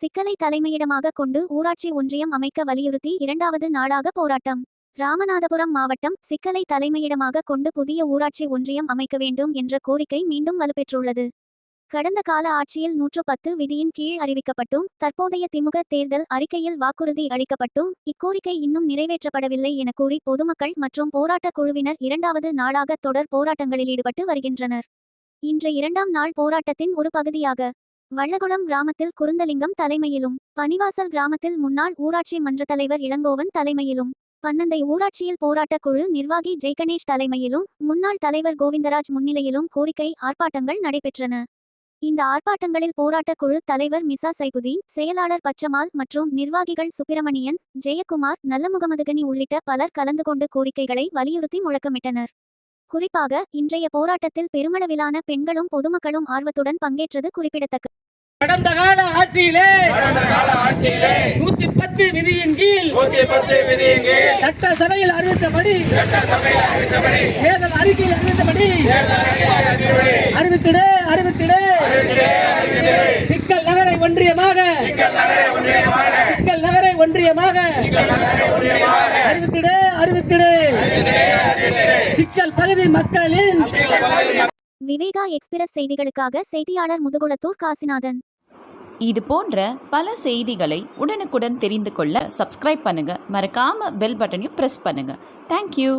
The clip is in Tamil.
சிக்கலை தலைமையிடமாக கொண்டு ஊராட்சி ஒன்றியம் அமைக்க வலியுறுத்தி 2வது நாளாக போராட்டம். ராமநாதபுரம் மாவட்டம் சிக்கலை தலைமையிடமாக கொண்டு புதிய ஊராட்சி ஒன்றியம் அமைக்க வேண்டும் என்ற கோரிக்கை மீண்டும் வலுப்பெற்றுள்ளது. கடந்த கால ஆட்சியில் 110 விதியின் கீழ் அறிவிக்கப்பட்டும் தற்போதைய திமுக தேர்தல் அறிக்கையில் வாக்குறுதி அளிக்கப்பட்டும் இக்கோரிக்கை இன்னும் நிறைவேற்றப்படவில்லை என கூறி பொதுமக்கள் மற்றும் போராட்ட குழுவினர் 2வது நாளாக தொடர் போராட்டங்களில் ஈடுபட்டு வருகின்றனர். இன்று 2ஆம் நாள் போராட்டத்தின் ஒரு பகுதியாக வள்ளகுளம் கிராமத்தில் குருந்தலிங்கம் தலைமையிலும், பனிவாசல் கிராமத்தில் முன்னாள் ஊராட்சி மன்ற தலைவர் இளங்கோவன் தலைமையிலும், பன்னந்தை ஊராட்சியில் போராட்ட குழு நிர்வாகி ஜெய்கணேஷ் தலைமையிலும், முன்னாள் தலைவர் கோவிந்தராஜ் முன்னிலையிலும் கோரிக்கை ஆர்ப்பாட்டங்கள் நடைபெற்றன. இந்த ஆர்ப்பாட்டங்களில் போராட்ட குழு தலைவர் மிசா சைபுதீன், செயலாளர் பச்சமால் மற்றும் நிர்வாகிகள் சுப்பிரமணியன், ஜெயக்குமார், நல்லமுகமதுகனி உள்ளிட்ட பலர் கலந்து கொண்டு கோரிக்கைகளை வலியுறுத்தி முழக்கமிட்டனர். குறிப்பாக இன்றைய போராட்டத்தில் பெருமளவிலான பெண்களும் பொதுமக்களும் ஆர்வத்துடன் பங்கேற்றது குறிப்பிடத்தக்கது. கடந்த கால ஆட்சியிலே 110 விதியின் கீழ் சட்டசபையில் அறிவித்தபடி தேர்தல் அறிக்கையில் அறிவித்தபடி அறிவித்திடு சிக்கல் நகரை ஒன்றியமாக அறிவித்திடு சிக்கல் பகுதி மக்களின். விவேகா எக்ஸ்பிரஸ் செய்திகளுக்காக செய்தியாளர் முதுகுளத்தூர் காசிநாதன். இது போன்ற பல செய்திகளை உடனுக்குடன் தெரிந்து கொள்ள சப்ஸ்கிரைப் பண்ணுங்க. மறக்காம பெல் பட்டனையும் பிரஸ் பண்ணுங்க. தேங்க்யூ.